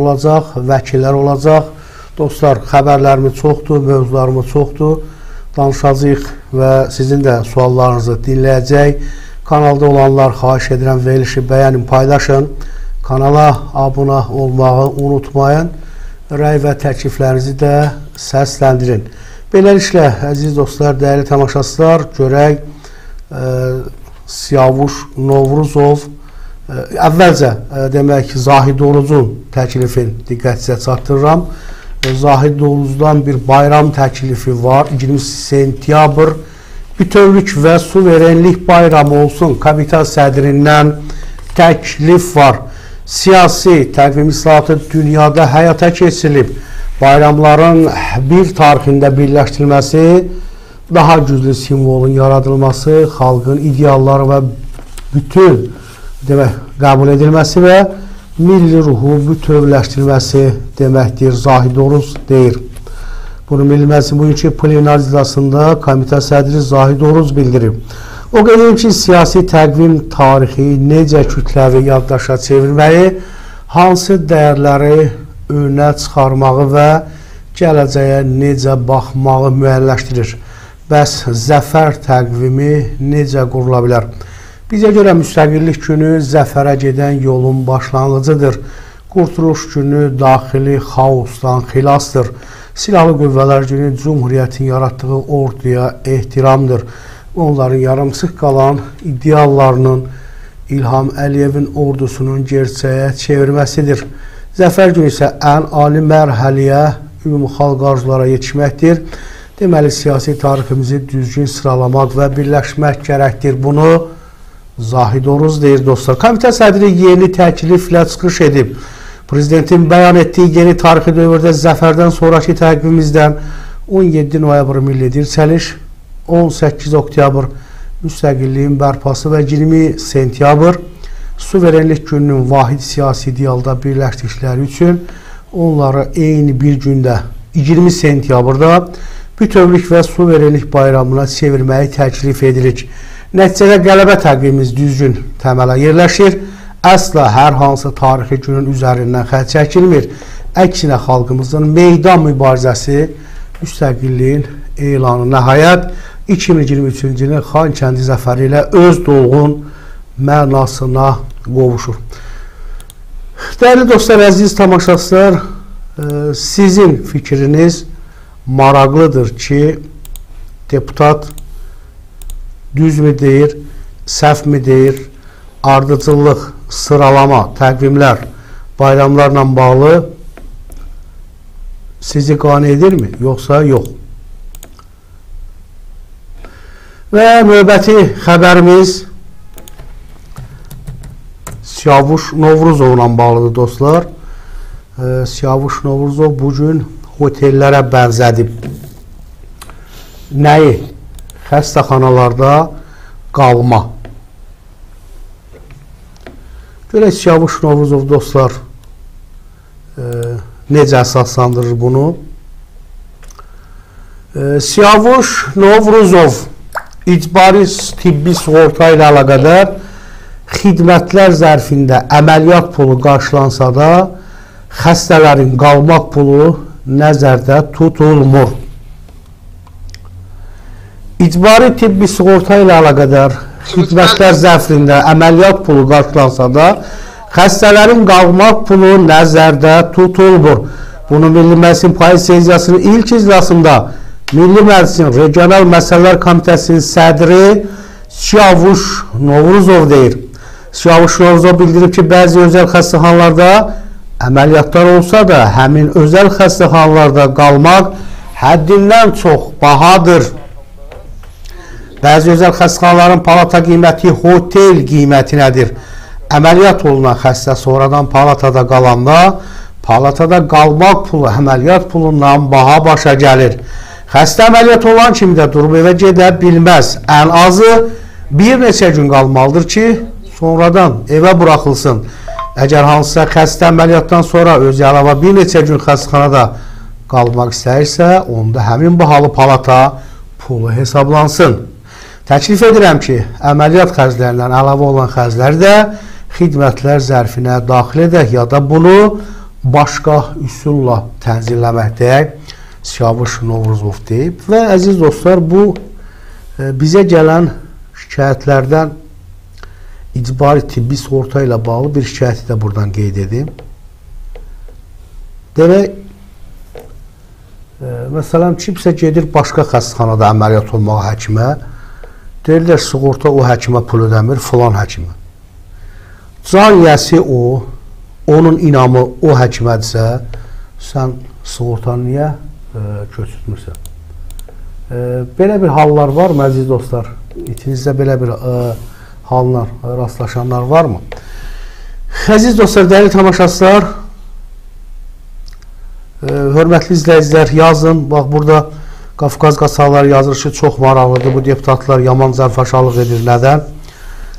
olacaq, vəkillər olacaq. Dostlar, xəbərlərimiz çoxdur, mövzularımız çoxdur. Danışacağıq və sizin də suallarınızı dinləyəcək. Kanalda olanlar xahiş edirəm, verilişi bəyənin, paylaşın. Kanala abunə olmağı unutmayın. Rəy və təkliflərinizi də səsləndirin. Beləliklə, əziz dostlar, dəyərli tamaşaçılar, görək Siyavuş Novruzov əvvəlcə demək Zahid Orucun təklifin diqqətinizə çatdırıram. Zahid Orucdan bir bayram təklifi var. 20 sentyabr bütövlük və suverenlik bayramı olsun. Kapital sədrindən təklif var. Siyasi təqvim islahatı dünyada həyata keçirilib. Bayramların bir tarixində birləşdirilməsi, daha güclü simvolun yaradılması, xalqın idealları və bütün qəbul edilməsi və milli ruhu bütövləşdirilməsi deməkdir. Zahid Oruz deyir. Bunu Milli Məclisin bugünkü plenar iclasında komitə sədri Zahid Oruz bildirib. O qədər ki, siyasi təqvim tarixi necə kütləvi yaddaşa çevirməyi, hansı dəyərləri önə çıxarmağı və gələcəyə necə baxmağı müəyyənləşdirir. Bəs zəfər təqvimi necə qurula bilər? Bizə görə müstəqillik günü zəfərə gedən yolun başlanğıcıdır. Qurtuluş günü daxili xaosdan xilasdır. Silahlı qüvvələr günü Cumhuriyyətin yaratdığı orduya ehtiramdır. Onların yarımsıq qalan ideallarının İlham Əliyevin ordusunun gerçəyə çevirməsidir. Zəfər günü isə ən ali mərhələyə, ümumxalq arzulara yetişməkdir. Deməli, siyasi tariximizi düzgün sıralamaq və birləşmək gərəkdir. Bunu Zahid Oruz deyir, dostlar. Komitə sədri yeni təkliflə çıxış edib. Prezidentin bəyan etdiyi yeni tarixi dövrdə zəfərdən sonraki təqvimimizdən 17 noyabr milli dirçəliş, 18 oktyabr müstəqilliyin bərpası və 20 sentyabr suverenlik gününün vahid siyasi idealda birləşdikləri üçün onları eyni bir gündə 20 sentyabrda bütövlük və suverenlik bayramına çevirməyi təklif edirik. Nəticədə qələbə təqvimimiz düzgün təmələ yerləşir. Əsla hər hansı tarixi günün üzərindən xətt çəkilmir. Əksinə xalqımızın meydan mübarizəsi müstəqilliyin elanı nəhayət 2023-cü ilin Xankəndi zəfəri ilə öz dolğun mənasına qovuşur. Dəyərli dostlar, əziz tamaşaçılar, sizin fikriniz maraqlıdır ki, deputat düz mü deyir, səhv mi deyir, ardıcıllıq, sıralama, təqvimlər, bayramlarla bağlı sizi qane edirmi, yoxsa yox? Və növbəti xəbərimiz Siyavuş Novruzovla bağlıdır, dostlar. Siyavuş Novruzov bugün otellərə bənzədib. Nəyi? Xəstəxanalarda qalma. Görək Siyavuş Novruzov, dostlar, necə əsaslandırır bunu? Siyavuş Novruzov icbari tibbi sığorta ilə əlaqədar xidmətlər zərfində əməliyyat pulu qarşılansa da xəstələrin qalmaq pulu nəzərdə tutulmur. İcbari tibbi sığorta ilə əlaqədar xidmətlər zərfində əməliyyat pulu qarşılansa da xəstələrin qalmaq pulu nəzərdə tutulmur. Bunu Milli Məclisin payız sesiyasının ilk iclasında Milli Məclisin Regional Məsələlər Komitəsinin sədri Siyavuş Novruzov deyir. Siyavuş Novruzov bildirib ki, bəzi özəl xəstəxanalarda əməliyyatlar olsa da həmin özəl xəstəxanalarda qalmaq həddindən çox bahadır. Bəzi özəl xəstəxanaların palata qiyməti hotel qiymətinədir. Əməliyyat olunan xəstə sonradan palatada qalanda palatada qalmaq pulu əməliyyat pulundan baha başa gəlir. Xəstə əməliyyat olan kimi də durub evə gedə bilməz. Ən azı bir neçə gün qalmalıdır ki, sonradan evə buraxılsın. Əgər hansısa xəstə əməliyyatdan sonra özü əlavə bir neçə gün xəstəxanada qalmaq istəyirsə, onda həmin bahalı palata pulu hesablansın. Təklif edirəm ki, əməliyyat xərclərindən əlavə olan xərcləri də xidmətlər zərfinə daxil edək ya da bunu başqa üsulla tənzimləməkdəyək Siyavuş Novruzov deyib. Və əziz dostlar, bu bizə gələn şikayətlərdən icbari tibbi sığorta ilə bağlı bir şikayəti də buradan qeyd edim. Demək, məsələn, kimsə gedir başqa xəstəxanada əməliyyat olmağa həkimə, deyirlər, sığorta o həkimə pul ödəmir, filan həkimə. Can yiyəsi o, onun inamı o həkimədirsə, sən sığortanı niyə köçürtmürsən? Belə bir hallar var mı, əziz dostlar? İçinizdə belə bir hallar, rastlaşanlar var mı? Əziz dostlar, dəyərli tamaşaçılar, hörmətli izləyicilər, yazın. Bax, burada Qafqaz Qasaları yazılışı çox maraqlıdır. Bu deputatlar yaman zərfaşalıq edir. Nədən?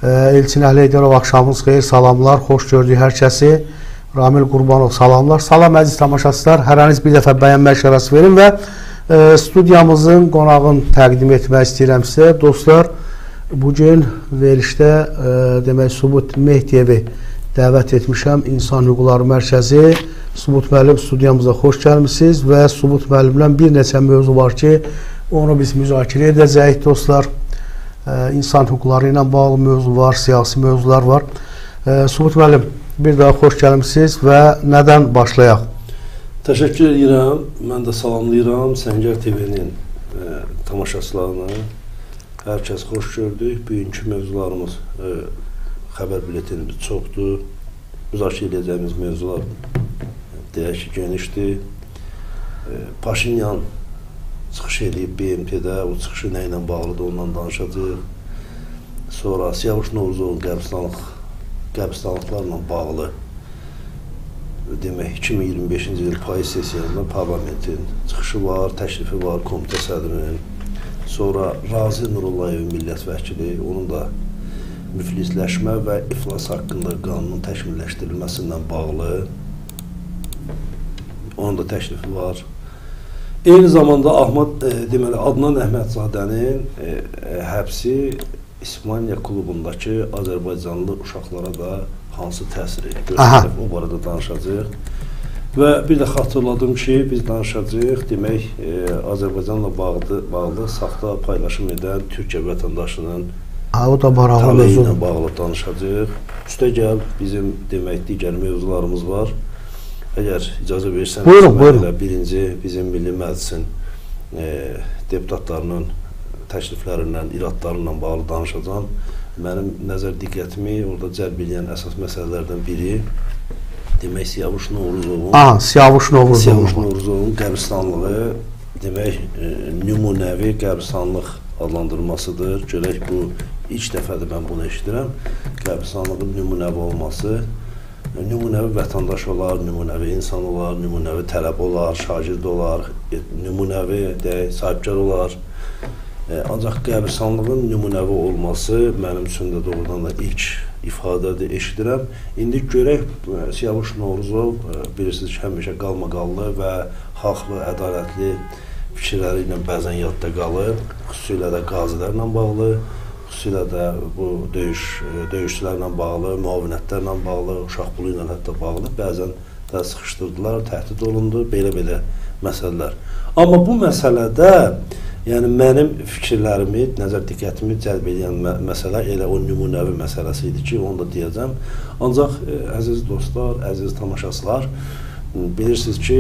Elçin Əhliyedərov, axşamınız xeyir, salamlar, xoş gördük hər kəsi. Ramil Qurbanov, salamlar. Salam əziz tamaşaçılar, hərəniz bir dəfə bəyənmə işarəsi verin və studiyamızın qonağını təqdim etmək istəyirəm sizə. Dostlar, bugün verilişdə demək Subut Mehdiyevi dəvət etmişəm. İnsan Hüquqları Mərkəzi Subut müəllim studiyamıza xoş gəlmişsiniz və Subut müəllimlə bir neçə mövzu var ki, onu biz müzakirə edəcəyik dostlar. İnsan hüquqları ilə bağlı mövzu var, siyasi mövzular var. Subut müəllim, bir daha xoş gəlmişsiniz və nədən başlayaq? Təşəkkür edirəm. Mən də salamlayıram Səngər TV-nin tamaşaçılarını. Hər kəs xoş gördük. Bugünkü mövzularımız, xəbər biletinimiz çoxdur. Müzakirə edəcəyimiz mövzular deyək ki, genişdir. Paşinyan çıxış edib BMT-də, o çıxışı nə ilə bağlıdır, ondan danışacaq. Sonra Siyavuş Novruzovun qəbristanlıqlarla bağlı demək 2025-ci il payız sessiyasında parlamentin çıxışı var, təşrifi var, komitə sədrinin. Sonra Razi Nurullayevin millət vəkili, onun da müflisləşmə və iflas haqqında qanunun təkmilləşdirilməsindən bağlı onun da təşrifi var. Eyni zamanda Adnan Əhmədzadənin həbsi İspaniya klubundakı Azərbaycanlı uşaqlara da hansı təsiri göstərib, o barədə danışacaq. Və bir də xatırladım ki, biz danışacaq, demək, Azərbaycanla bağlı saxta paylaşım edən Türkiyə vətəndaşının taleyi ilə bağlı danışacaq. Üstəgəl bizim, demək, digər mövzularımız var. Əgər icazə versəniz, birinci bizim Milli Məclisin deputatlarının təkliflərindən, iradlarından bağlı danışacağım. Mənim nəzər diqqətimi orada cəlb edən əsas məsələlərdən biri demək Siyavuş Novruzovun qəbristanlığı demək nümunəvi qəbristanlıq adlandırmasıdır. Görək bu ilk dəfədir mən bunu eşidirəm. Qəbristanlığın nümunəvi olması, nümunəvi vətəndaş olar, nümunəvi insan olar, nümunəvi tələb olar, şagird olar, nümunəvi sahibkar olar. Ancaq qəbristanlığın nümunəvi olması mənim üçün də doğrudan da ilk ifadədir, eşidirəm. İndi görək, Siyavuş Novruzov bilirsiniz ki, həmişə qalmaqallı və haqlı, ədalətli fikirləri ilə bəzən yadda qalır. Xüsusilə də qazilərlə bağlı, xüsusilə də bu döyüşçülərlə bağlı, müavinətlərlə bağlı, uşaq pulu ilə hətta bağlı. Bəzən də sıxışdırdılar, təhdid olundu, belə-belə məsələlər. Amma bu məsələdə yəni mənim fikirlərimi, nəzər diqqətimi cəlb edən məsələ elə o nümunəvi məsələsi idi ki, onu da deyəcəm. Ancaq əziz dostlar, əziz tamaşaçılar, bilirsiniz ki,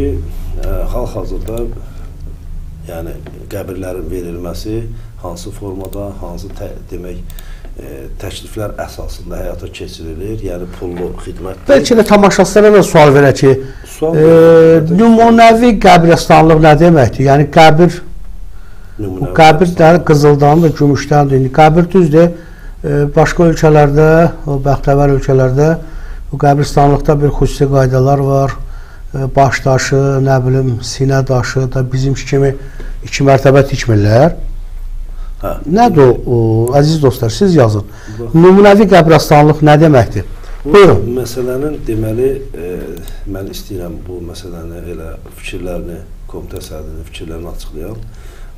hal-hazırda yəni qəbirlərin verilməsi hansı formada, hansı demək təkliflər əsasında həyata keçirilir, yəni pullu xidmətdir. Bəlkə də tamaşaçılara da sual verək ki, nümunəvi qəbristanlıq nə deməkdir? Yəni qəbir bu qəbir qızıldandır, gümüşdəndir. Qəbir düzdür, başqa ölkələrdə, o bəxtəvər ölkələrdə bu qəbristanlıqda bir xüsusi qaydalar var. Baş daşı, nə bilim, sinə daşı da bizim kimi 2 mərtəbə tikmirlər. Nədir o, əziz dostlar, siz yazın. Nümunəvi qəbristanlıq nə deməkdir? Buyurun. Bu məsələnin deməli, mən istəyirəm bu məsələni elə fikirlərini, komitə sədrinin fikirlərini açıqlayam.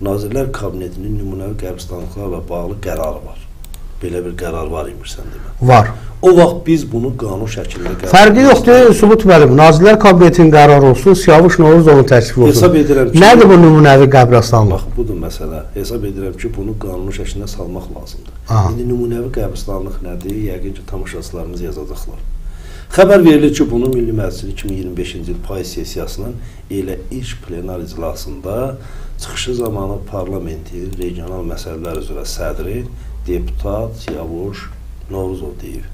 Nazirlər Kabinetinin nümunəvi qəbristanlıqlarla bağlı qərarı var. Belə bir qərar var imiş sən demə. Var. O vaxt biz bunu qanun şəklində qəbul Fərqi yoxdur, Sübut müəllim. Nazirlər Kabinetinin qərarı olsun, Siyavuş Novruzovun təklif olsun. Hesab edirəm ki, nədir bu nümunəvi qəbirstanlıq? Bax, budur məsələ. Hesab edirəm ki, bunu qanun şəklində salmaq lazımdır. Aha. İndi nümunəvi qəbirstanlıq nədir? Yəqin ki, tamaşaçılarımız yazacaqlar. Xəbər verilir ki, bunu Milli Məclisin 2025-ci il pay sessiyasının elə ilk plenar iclasında çıxışı zamanı parlamentin regional məsələlər üzrə sədri deputat Siyavuş Novruzov deyib.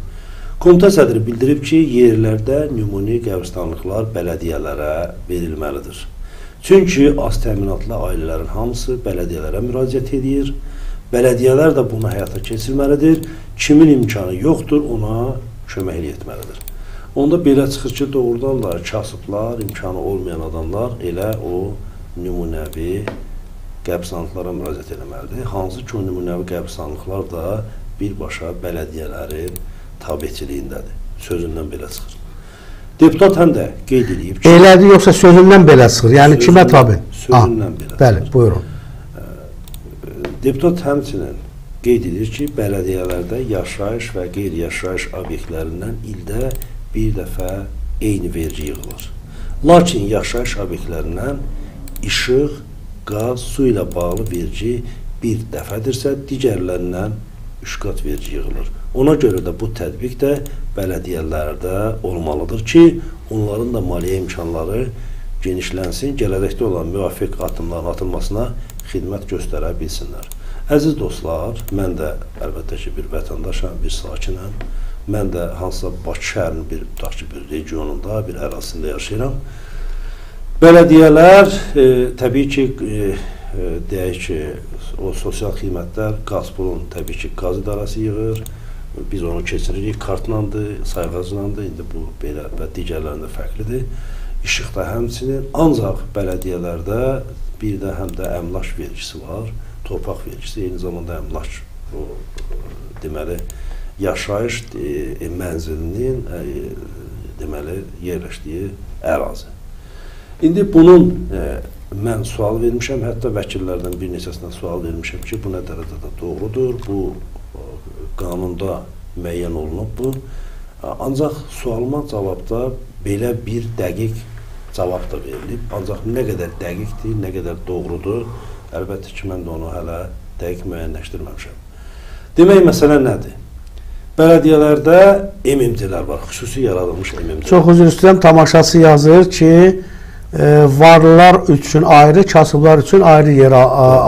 Komitə sədri bildirib ki, yerlərdə nümuni qəbirstanlıqlar bələdiyyələrə verilməlidir. Çünki az təminatlı ailələrin hamısı bələdiyyələrə müraciət edir. Bələdiyyələr də bunu həyata keçirməlidir. Kimin imkanı yoxdur, ona kömək etməlidir. Onda belə çıxır ki, doğrudan da kasıblar, imkanı olmayan adamlar elə o nümunəvi qəbirstanlıqlara müraciət etməlidir. Hansı ki, o nümunəvi qəbirstanlıqlar da birbaşa bələdiyyələrin tabiçiliyindədir. Sözündən belə çıxır. Deputat həm də qeyd edib ki... Elədir, yoxsa sözündən belə çıxır? Yəni kimə tabi? Sözündən belə çıxır. Bəli, buyurun. Deputat həmçinin qeyd edir ki, bələdiyyələrdə yaşayış və qeyri-yaşayış obyektlərindən ildə bir dəfə eyni vergi yığılır. Lakin yaşayış obyektlərindən işıq, qaz, su ilə bağlı vergi bir dəfədirsə, digərlərindən 3 qat vergi yığılır. Ona görə də bu tətbiq də bələdiyyələrdə olmalıdır ki, onların da maliyyə imkanları genişlənsin, gələcəkdə olan müvafiq addımların atılmasına xidmət göstərə bilsinlər. Əziz dostlar, mən də əlbəttə ki, bir vətəndaşam, bir sakinəm. Mən də hansısa Bakı şəhərinin bir regionunda, bir ərazisində yaşayıram. Bələdiyyələr, təbii ki, deyək ki, o sosial xidmətlər, Qazpolun təbii ki, qaz idarəsi yığır. Biz onu keçiririk, kartlandır, sayğaclandır, indi bu belə və digərlərində fərqlidir. İşıq da həmçinin, ancaq bələdiyyələrdə bir də həm də əmlak vergisi var, torpaq vergisi, eyni zamanda əmlak, deməli, yaşayış mənzilinin deməli, yerləşdiyi ərazi. İndi bunun mən sual vermişəm, hətta vəkillərdən bir neçəsindən sual vermişəm ki, bu nə dərəcədə doğrudur, bu qanunda müəyyən olunub bu. Ancaq sualıma cavabda belə bir dəqiq cavab da verilib. Ancaq nə qədər dəqiqdir, nə qədər doğrudur, əlbəttə ki, mən də onu hələ dəqiq müəyyənləşdirməmişəm. Demək, məsələ nədir? Bələdiyyələrdə MMT-lər var, xüsusi yaradılmış MMT-lər. Çox üzr istəyirəm, tamaşaçı yazır ki, varlılar üçün ayrı, kasıblar üçün ayrı yerə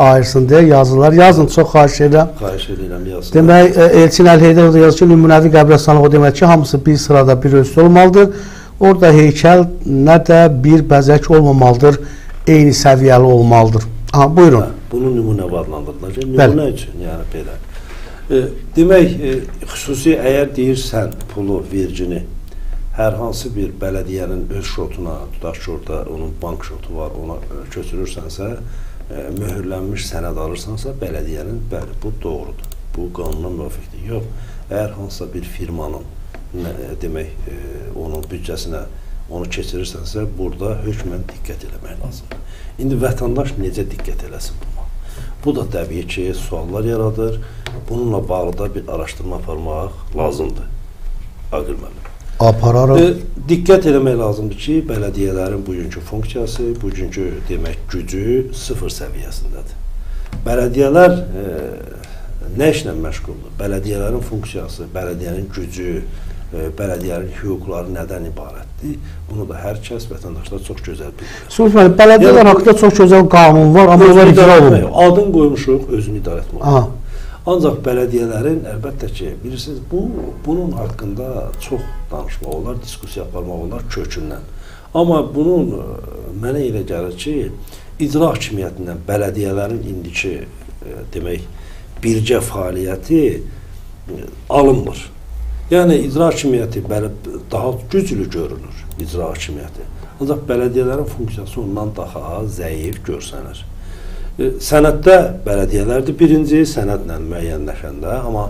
ayırsın deyə yazırlar. Yazın, çox xahiş edirəm. Xahiş edirəm, yazsın. Demək, Elçin Əlheydərov da yazır ki, nümunəvi qəbirstanlığı o demək ki, hamısı bir sırada bir ölçüdə olmalıdır. Orada heykəl nə də bir bəzək olmamalıdır, eyni səviyyəli olmalıdır. Buyurun. Bunu nümunə adlandırılır. Nümunə üçün, yəni belə. Demək, xüsusi əgər deyirsən pulu, vergini, hər hansı bir bələdiyyənin öz şotuna, tutaq ki, orada onun bank şotu var, ona köçürürsənsə, möhürlənmiş sənəd alırsansa, bələdiyyənin, bəli, bu doğrudur. Bu qanuna müvafiqdir. Yox, əgər hansısa bir firmanın, demək, onun büdcəsinə onu keçirirsənsə, burada hökmən diqqət eləmək lazımdır. İndi vətəndaş necə diqqət eləsin buna? Bu da təbii ki, suallar yaradır. Bununla bağlı da bir araşdırma aparmaq lazımdır. Aqil müəllim. Apararıq. Diqqət eləmək lazımdır ki, bələdiyyələrin bugünkü funksiyası, bugünkü demək gücü sıfır səviyyəsindədir. Bələdiyyələr nə işlə məşğuldur? Bələdiyyələrin funksiyası, bələdiyyənin gücü, bələdiyyələrin hüquqları nədən ibarətdir? Bunu da hər kəs, vətəndaşlar çox gözəl bilir. Bələdiyyələr haqqında çox gözəl qanun var, amma onlar icra olunmuyor. Adın qoymuşuq, özünü idarə etmək. Ancaq bələdiyyələrin, əlbəttə ki, bilirsiniz, bunun haqqında çox danışmaq olar, diskusiya aparmaq olar kökündən. Amma bunun mənə elə gəlir ki, icra hakimiyyətindən bələdiyyələrin indiki, demək, birgə fəaliyyəti alınmır. Yəni, icra hakimiyyəti daha güclü görünür, icra hakimiyyəti. Ancaq bələdiyyələrin funksiyası ondan daha zəif görsənir. Sənəddə bələdiyyələrdir birinci, sənədlə müəyyənləşəndə, amma